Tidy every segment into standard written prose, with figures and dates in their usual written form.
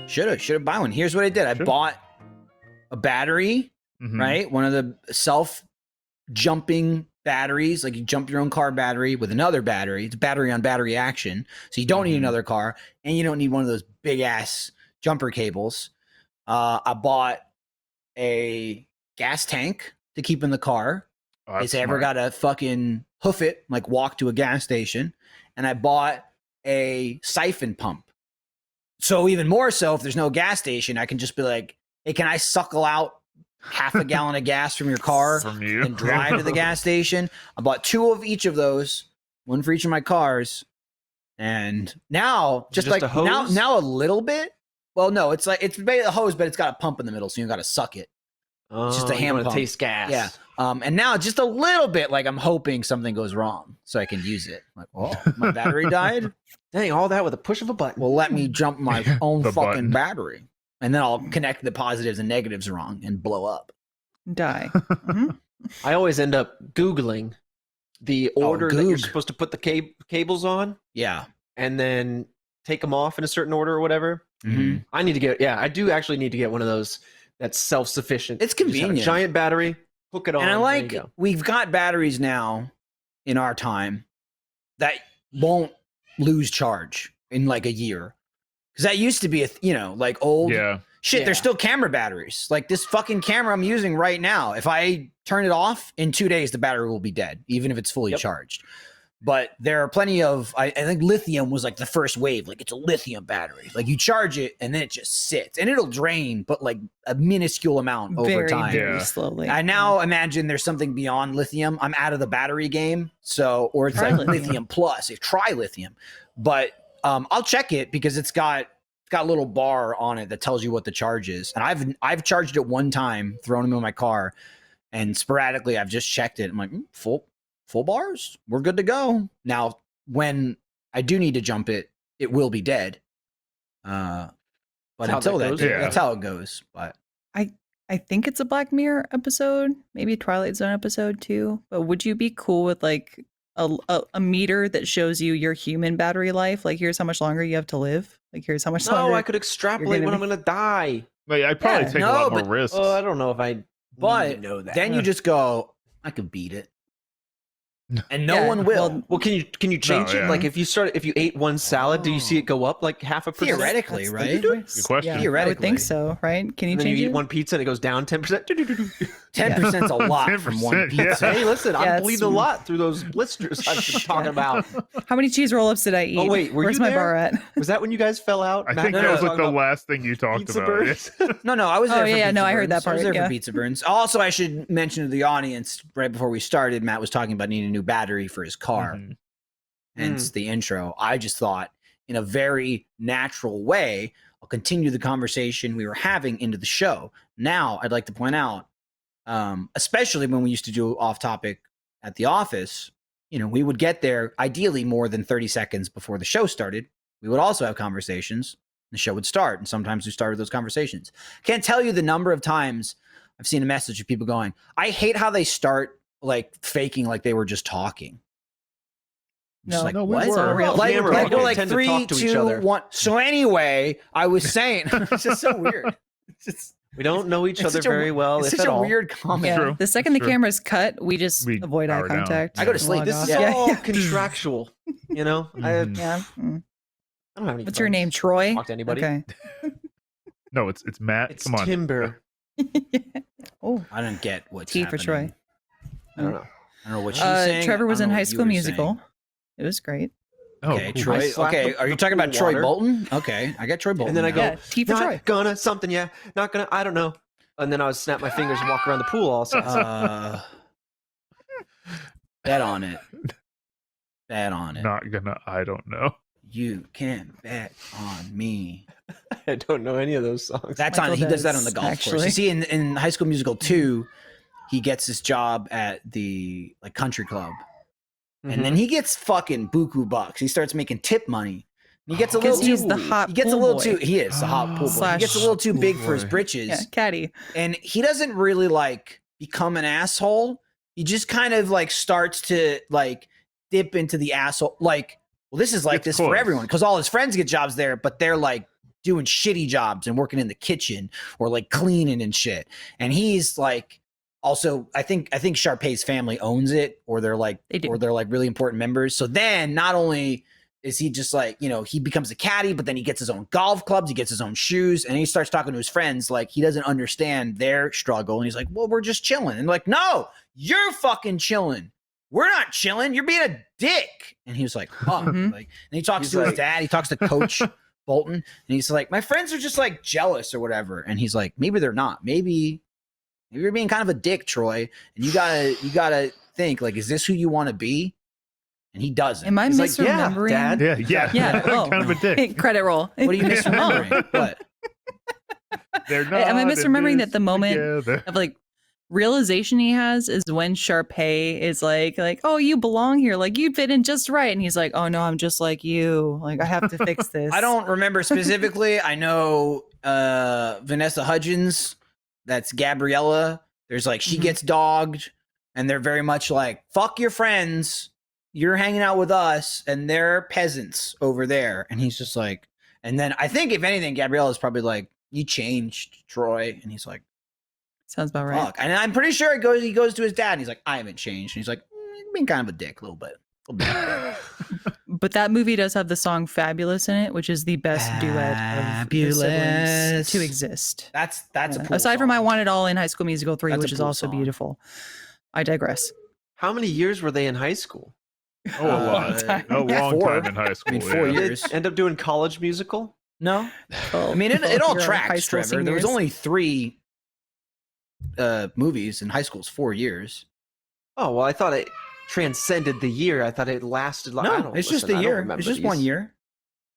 Should have buy one. Here's what I did. I bought a battery, right? One of the self-jumping batteries, like you jump your own car battery with another battery. It's battery on battery action. So you don't need another car, and you don't need one of those big ass jumper cables. I bought a gas tank to keep in the car. In case I ever got to fucking hoof it, like walk to a gas station. And I bought a siphon pump. So even more so, if there's no gas station, I can just be like, hey, can I suckle out half a gallon of gas from your car and drive to the gas station? I bought 2 of each of those, one for each of my cars. And now, just like now a little bit. Well, no, it's like it's a hose, but it's got a pump in the middle, so you got to suck it. It's just a hand pump. Taste gas. Yeah. And now just a little bit, like I'm hoping something goes wrong so I can use it. Like, oh, my battery died. Dang, all that with a push of a button. Well, let me jump my own fucking battery, and then I'll connect the positives and negatives wrong and blow up. Die. I always end up Googling the order that you're supposed to put the cables on. Yeah. And then take them off in a certain order or whatever. I need to get, I do actually need to get one of those that's self-sufficient. It's convenient. Giant battery, hook it on. And I like, we've got batteries now in our time that won't lose charge in like a year. Because that used to be like old shit. There's still camera batteries. Like this fucking camera I'm using right now. If I turn it off in 2 days, the battery will be dead, even if it's fully charged. But there are plenty of, I think lithium was like the first wave. Like it's a lithium battery. Like you charge it and then it just sits and it'll drain, but like a minuscule amount over time. Very slowly. I now imagine there's something beyond lithium. I'm out of the battery game. So, or it's like lithium plus, try lithium. But I'll check it because it's got a little bar on it that tells you what the charge is. And I've charged it one time, thrown them in my car, and sporadically I've just checked it. I'm like, full bars, we're good to go. Now, when I do need to jump it, it will be dead. But until then, that's how it goes. But I think it's a Black Mirror episode, maybe a Twilight Zone episode too. But would you be cool with like a meter that shows you your human battery life? Like here's how much longer you have to live. Like here's how much longer. No, I could extrapolate when I'm going to die. Like, I'd probably take a lot more risks. I don't know if I need to know that. Then you just go, I could beat it. And no one will. Well, can you change it? Like if you ate one salad, do you see it go up like 0.5%? Theoretically, right? Good question. Yeah, theoretically. I would think so, right? Can you change it? You eat one pizza and it goes down 10%. 10% is a lot from one pizza. Hey, listen, I'm bleeding a lot through those blisters I've been talking about. How many cheese roll-ups did I eat? Oh wait, where's my bar at? Was that when you guys fell out? I think that was like the last thing you talked about. No, I was there for pizza no, I heard that part. I was there for pizza burns. Also, I should mention to the audience, right before we started, Matt was talking about needing a new battery for his car. Hence the intro. I just thought, in a very natural way, I'll continue the conversation we were having into the show. Now, I'd like to point out, especially when we used to do off topic at the office, we would get there ideally more than 30 seconds before the show started. We would also have conversations. The show would start, and sometimes we started those conversations. Can't tell you the number of times I've seen a message of people going, I hate how they start like faking like they were just talking. No, like, we what? were. Like we're like 3, 2, 1. So anyway, I was saying, it's just so weird. We don't know each other very well. It's such a weird comment. Yeah. The second the camera's cut, we just avoid eye contact. I go to sleep. This is all contractual. I don't have any. What's your name, Troy? Talk to anybody. Okay. No, it's Matt. It's Come on. Timber. Oh, I don't get what's T happening. for Troy. I don't know. I don't know what she's saying. Trevor was in High School Musical. It was great. Okay, cool. Troy. Okay, are you talking about Troy Bolton? Okay, I got Troy Bolton. And then I go, T for Troy. not gonna something, not gonna, I don't know. And then I would snap my fingers and walk around the pool all set. Bet on it. Bet on it. Not gonna, I don't know. You can't bet on me. I don't know any of those songs. That's on. He does that on the golf course. You see, in High School Musical 2, he gets this job at the country club, and then he gets fucking buku bucks. He starts making tip money. He gets a little. He's the hot. He gets a little too. He is the hot pool boy. He gets a little too big for his britches. Yeah, caddy. And he doesn't really become an asshole. He just kind of starts to dip into the asshole. Well, this is this for everyone because all his friends get jobs there, but they're doing shitty jobs and working in the kitchen or like cleaning and shit. And he's like, also, I think Sharpay's family owns it, or they're like really important members. So then not only is he just like, you know, he becomes a caddy, but then he gets his own golf clubs, he gets his own shoes, and he starts talking to his friends like he doesn't understand their struggle. And he's like, well, we're just chilling. And like, no, you're fucking chilling. We're not chilling. You're being a dick. And he was like, oh, like, and he talks to his dad. He talks to Coach Bolton, and he's like, my friends are just like jealous or whatever. And he's like, maybe they're not. Maybe you're being kind of a dick, Troy. And you gotta think like, is this who you want to be? And he doesn't. Am I He's misremembering? Like, Yeah. Yeah. Oh. Kind of a dick. Credit roll. What are you misremembering? What? They're not. Am I misremembering that the moment together. of like realization he has is when Sharpay is like, oh, you belong here, like you fit in just right, and he's like, oh no, I'm just like you, like I have to fix this. I don't remember specifically. I know Vanessa Hudgens, that's Gabriella. There's like she gets dogged, and they're very much like, fuck your friends. You're hanging out with us, and they're peasants over there. And he's just like, and then I think if anything, Gabriella's probably like, you changed, Troy. And he's like, sounds about right. fuck. And I'm pretty sure he goes to his dad, and he's like, I haven't changed. And he's like, you're being kind of a dick a little bit. But that movie does have the song "Fabulous" in it, which is the best duet of the siblings to exist. That's a cool aside song. from "I Want It All" in High School Musical 3, That's a which is cool also song. beautiful. I digress. How many years were they in high school? Oh, a lot. A long Four. time in high school. I mean, 4 yeah. years. Did end up doing college musical? No, Oh, I mean it all you're high tracks, school Trevor. There was seniors. only 3 movies in high school's 4 years. Oh well, I thought it transcended the year. I thought it lasted. Like, I No, don't, it's just listen, a I don't year. remember It's just these. 1 year.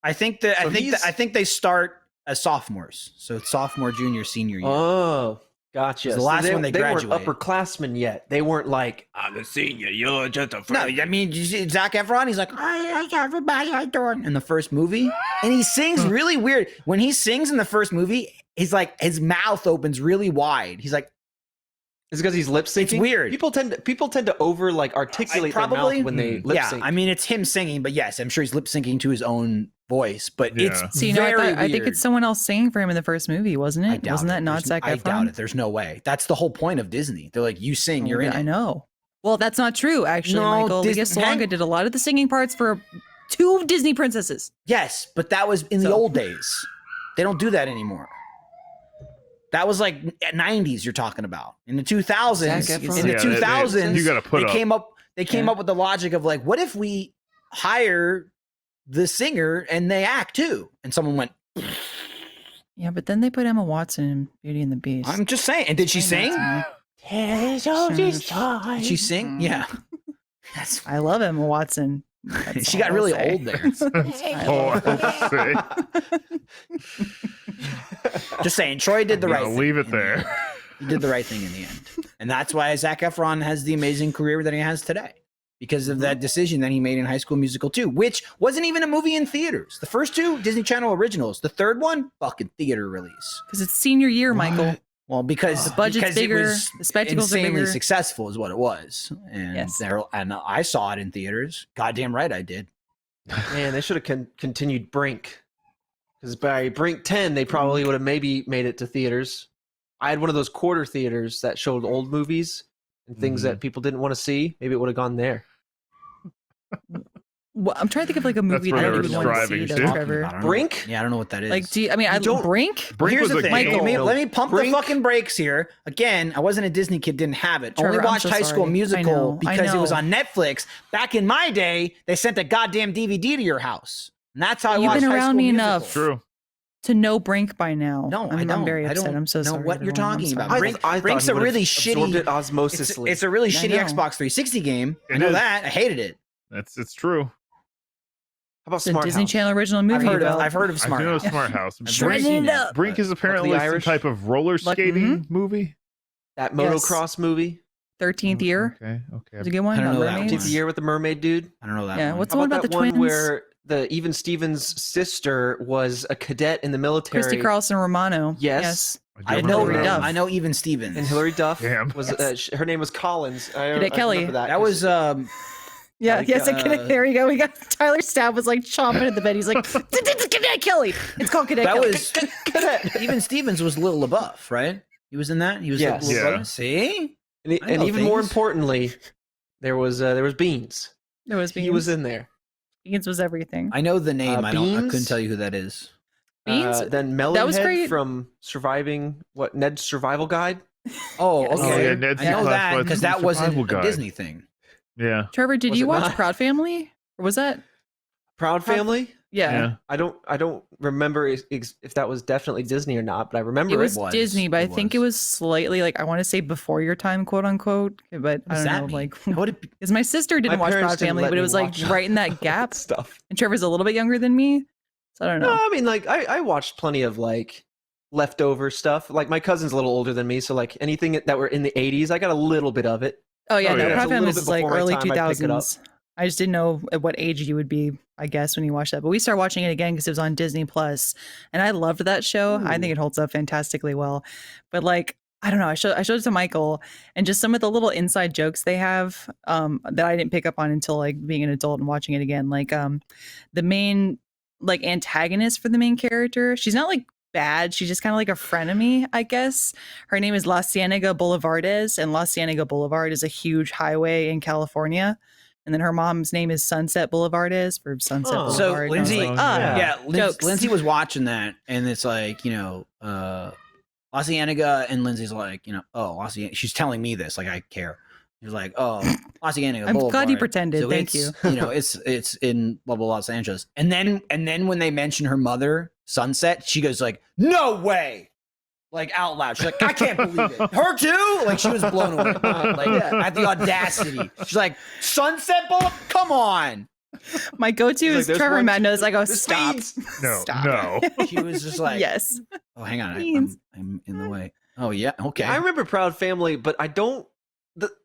I think that So I think they start as sophomores. So it's sophomore, junior, senior year. Oh, gotcha. It was the last one they weren't graduated. upperclassmen yet. They weren't like, I'm a senior, you're just a No, freshman. I mean, you see Zac Efron, he's like, I everybody I adore in the first movie. And he sings really weird. When he sings in the first movie, he's like, his mouth opens really wide. He's like, It's because he's lip syncing. It's weird. People tend to over like articulate their probably mouth when they lip yeah, sync. I mean, it's him singing, but yes, I'm sure he's lip syncing to his own voice, but Yeah. it's See, no, very I think weird. it's someone else singing for him in the first movie, wasn't I it? doubt Wasn't that it. not Zac Efron? I doubt it. There's no way. That's the whole point of Disney. They're like, you sing, you're in I it. know. Well, that's not true, actually, No, Michael. Leah Salonga did a lot of the singing parts for 2 Disney princesses. Yes, but that was in the old days. They don't do that anymore. That was like 90s you're talking about. In the 2000s, Zac Efron. in the Yeah, 2000s, you gotta put they up. came up with the logic of like, what if we hire the singer and they act too? And someone went, Yeah, but then they put Emma Watson in Beauty and the Beast. I'm just saying. And did she sing? Did she sing? Yeah. That's, I love Emma Watson. That's she all got I'll really say. old there. I Oh, love I Just saying, Troy did the right thing. leave it in the there. end. He did the right thing in the end. And that's why Zac Efron has the amazing career that he has today. Because of that decision that he made in High School Musical 2, which wasn't even a movie in theaters. The first 2, Disney Channel originals. The third one, fucking theater release. Because it's senior year, Michael. Well, because The budget's because bigger, it was the spectacles are insanely bigger. successful is what it was. And Yes. and I saw it in theaters. Goddamn right I did. Man, they should have continued Brink. Because by Brink 10, they probably would have maybe made it to theaters. I had one of those quarter theaters that showed old movies and things that people didn't want to see. Maybe it would have gone there. Well, I'm trying to think of like a movie where that they you were would want to see, striving though, to. Trevor. I don't know. Brink? Yeah, I don't know what that is. Like, I don't- Brink? Brink Here's was the a thing. game. Let me pump Brink- the fucking brakes here. Again, I wasn't a Disney kid, didn't have it. Trevor, Only I'm watched so High School sorry. Musical I because it was know. on Netflix. Back in my day, they sent a goddamn DVD to your house. And that's how I You've watched been High around School me Musical. enough. True. To know Brink by now. No, I I'm don't. very I upset. don't I'm so know sorry. what you're everyone. I'm talking sorry. about. Brink- I thought Brink's he a would have really absorbed shitty- it osmosisly. It's a really I shitty know. Xbox 360 game. I It know is. that. I hated it. It's true. How about It's a Smart Disney House? Channel original movie. I've heard of Smart I do know House. Smart House. Shredding Brink, it up. Brink is apparently some Irish. type of roller Like- skating movie. That Yes. motocross movie? 13th year. Okay. Is a good one. I don't about know that mermaids? one. 15th year with the mermaid dude? I don't know that Yeah, one. what's How the one about about that the one twins? where the Even Stevens' sister was a cadet in the military? Christy Carlson Romano. Yes. I don't know. Hilary that Duff. one. I know. Even Stevens. And Hilary Duff Damn. was her name was Collins. I Cadet Kelly. remember That was Yeah, Like, yes, there you go. We got Tyler Stab was like chomping at the bed. He's like, Cadet Kelly. It's called Cadet That Kelly. was Even Stevens was Little LaBeouf, right? He was in that. He was like Yes. Little Yeah. LaBeouf. See, I And know even more things. importantly, there was Beans. There was Beans. He was in there. Beans was everything. I know the name. I couldn't Beans? tell you who that is. Beans? Then That was Melonhead great. from Ned's Survival Guide. Oh, Yes. okay. Oh, yeah, Ned's I know that Declassified because that wasn't Survival a Guide. Disney thing. Yeah. Trevor, did Was you it watch not? Proud Family? Or was that? Proud Family. Yeah. I don't remember if that was definitely Disney or not, but I remember It was was. Disney, but I It think it was. was slightly like, I want to say before your time, quote unquote. But I does don't that know. mean? Like, How would it be? because my sister didn't My watch parents Proud didn't Family, let but it me was like watch right in that gap. stuff. And Trevor's a little bit younger than me. So I don't No, know. I mean, like I watched plenty of like leftover stuff. Like my cousin's a little older than me, so like anything that were in the 80s, I got a little bit of it. Oh, yeah. Oh, No, yeah. Proud It's a Family little is bit like before my early time, I'd pick it up. 2000s. I just didn't know at what age you would be, I guess, when you watched that. But we started watching it again because it was on Disney Plus, and I loved that show. I think it holds up fantastically well. But like, I don't know. I showed it to Michael, and just some of the little inside jokes they have that I didn't pick up on until like being an adult and watching it again. Like the main like antagonist for the main character, she's not like bad. She's just kind of like a frenemy, I guess. Her name is La Cienega Boulevardes, and La Cienega Boulevard is a huge highway in California. And then her mom's name is Sunset Boulevardes for Sunset Oh. So Boulevard. And I was Lindsay, like, yeah. jokes. Lindsay was watching that, and it's like, La Cienega, and Lindsay's like, oh, La Cienega. She's telling me this, like I care. She's like, oh, La Cienega I'm glad Boulevard. you pretended. So Thank you. It's in blah blah Los Angeles, and then when they mention her mother, Sunset, she goes like, no way. Like out loud, she's like, I can't believe it. Her too? Like she was blown away, like at the audacity. She's like, Sunset Boulevard, come on. My go-to Like, is there's Trevor one- Madness. I go, This stop. means- No. Stop. No. She was just like, Yes. oh, hang on, Beans. I'm in the way. Oh yeah, okay. I remember Proud Family, but I don't.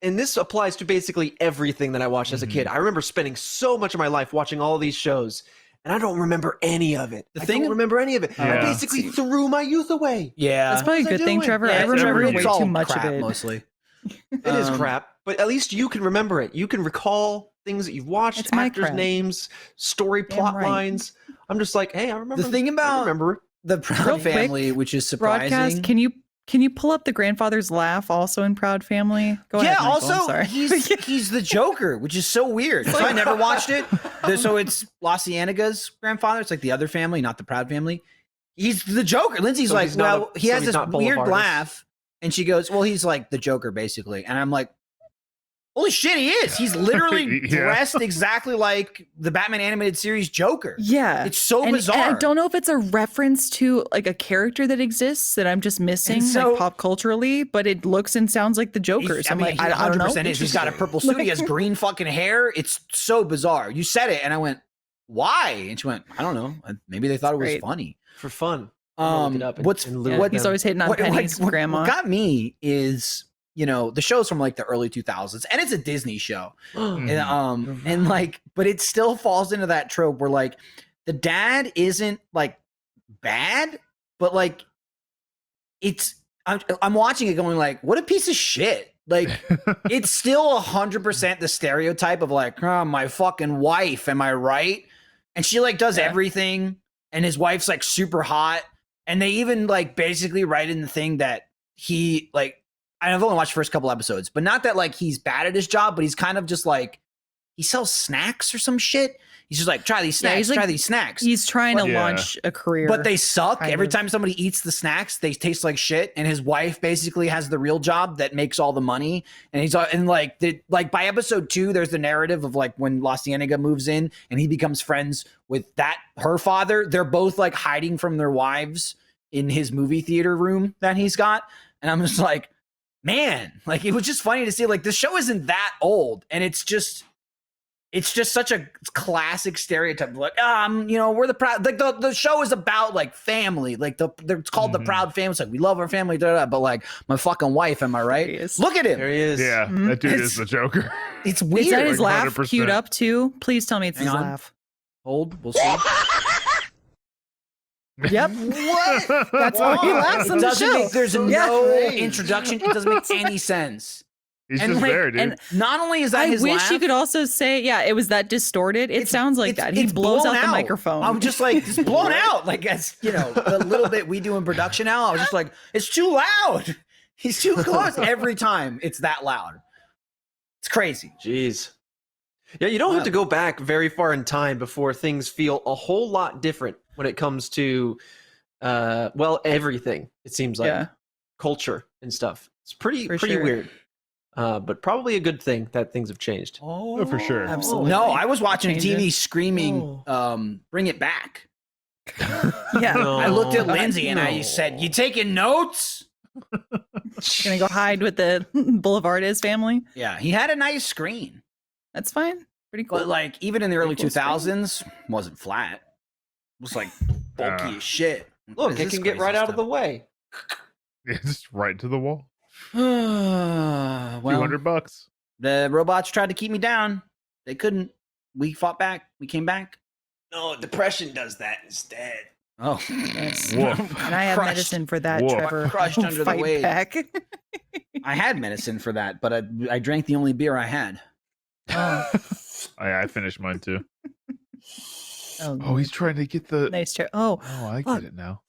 And this applies to basically everything that I watched as a kid. I remember spending so much of my life watching all these shows, and I don't remember any of it. I don't remember any of it. Yeah. I basically threw my youth away. Yeah, That's probably a What was I good thing, doing? Trevor. Yeah, I it's remember everything. way It's all too much crap, of it. mostly. It is crap, but at least you can remember it. You can recall things that you've watched, It's my actors' crap. names, story Damn plot right. lines. I'm just like, hey, I remember. The thing I about remember. the Proud Real quick, Family, which is surprising. Broadcast. Can you pull up the grandfather's laugh also in Proud Family? Go Yeah, ahead. Michael, I'm also sorry. he's the Joker, which is so weird. So I never watched it. So it's La Cienega's grandfather. It's like the other family, not the Proud Family. He's the Joker. Lindsay's So like, he's not well, a- he so has he's this not weird Boulevardist. laugh, and she goes, well, he's like the Joker basically. And I'm like, holy shit, he is. He's literally Yeah. dressed exactly like the Batman animated series Joker. Yeah. It's so And bizarre. I don't know if it's a reference to like a character that exists that I'm just missing, And so- like pop culturally, but it looks and sounds like the Joker. So I'm like, he I don't know. 100% is. He's got a purple suit. He has green fucking hair. It's so bizarre. You said it, and I went, why? And she went, I don't know. Maybe they thought it was Great. funny. For fun. I'm gonna look it up and- What's and loot Yeah, what he's them. always hitting on Penny's grandma. What got me is, the show's from like the early 2000s, and it's a Disney show. And like, but it still falls into that trope where like the dad isn't like bad, but like I'm watching it going like, what a piece of shit. Like it's still 100% the stereotype of like, oh, my fucking wife, am I right? And she like does everything, and his wife's like super hot, and they even like basically write in the thing that he like, I've only watched the first couple episodes, but not that like he's bad at his job, but he's kind of just like, he sells snacks or some shit. He's just like, try these snacks, he's like- try these snacks. He's trying to Yeah. launch a career. But they suck. kind Every of. time somebody eats the snacks, they taste like shit. And his wife basically has the real job that makes all the money. And he's and like by episode 2, there's the narrative of like when La Cienega moves in and he becomes friends with her father. They're both like hiding from their wives in his movie theater room that he's got. And I'm just like, man, like it was just funny to see like the show isn't that old, and it's just such a classic stereotype. Like, we're the proud. Like the show is about like family. Like it's called the Proud Family. It's like we love our family, but like my fucking wife. Am I right? There he is. Look at him. There he is. Yeah, Mhm. that dude It's- is the Joker. It's Is weird. that his like laugh 100%. queued up too? Please tell me it's Hang his on. laugh. Hold. We'll see. Yep. What? That's how he laughs It on the doesn't show. make, there's So no strange. introduction. It doesn't make any sense. He's And just like- there, dude. And not only is that I his wish laugh, you could also say, yeah, it was that distorted. It sounds like that. He blows blown out the microphone. I'm just like, it's blown out. Like, as you know, the little bit we do in production now, I was just like, it's too loud. He's too close every time. It's that loud. It's crazy. Jeez. Yeah, you don't have to go back very far in time before things feel a whole lot different when it comes to, well, everything. It seems like Yeah. culture and stuff. It's pretty For pretty sure. weird, but probably a good thing that things have changed. Oh, for sure. Absolutely. No, I was watching Change TV it. screaming, "Bring it back." Yeah. No. I looked at Oh, Lindsay and I no. said, "You taking notes?" Gonna go hide with the Boulevardist family. Yeah, he had a nice screen, That's fine. Pretty cool. but like even in the early Pretty cool 2000s, wasn't flat. It was like bulky Ah. as shit. Look, What it is can this get right crazy out of the way. Yeah, just right to the wall. stuff? Well, $200. the robots tried to keep me down. They couldn't. We fought back. We came back. No, depression does that instead. Oh, Yes. Woof. And I have Crushed. medicine for that, Whoa. Trevor. Crushed Don't under the fight weight. back. I had medicine for that, but I drank the only beer I had. Oh, I finished mine too. oh, He's trying to get the. nice chair. Oh, Oh, I fuck. get it now.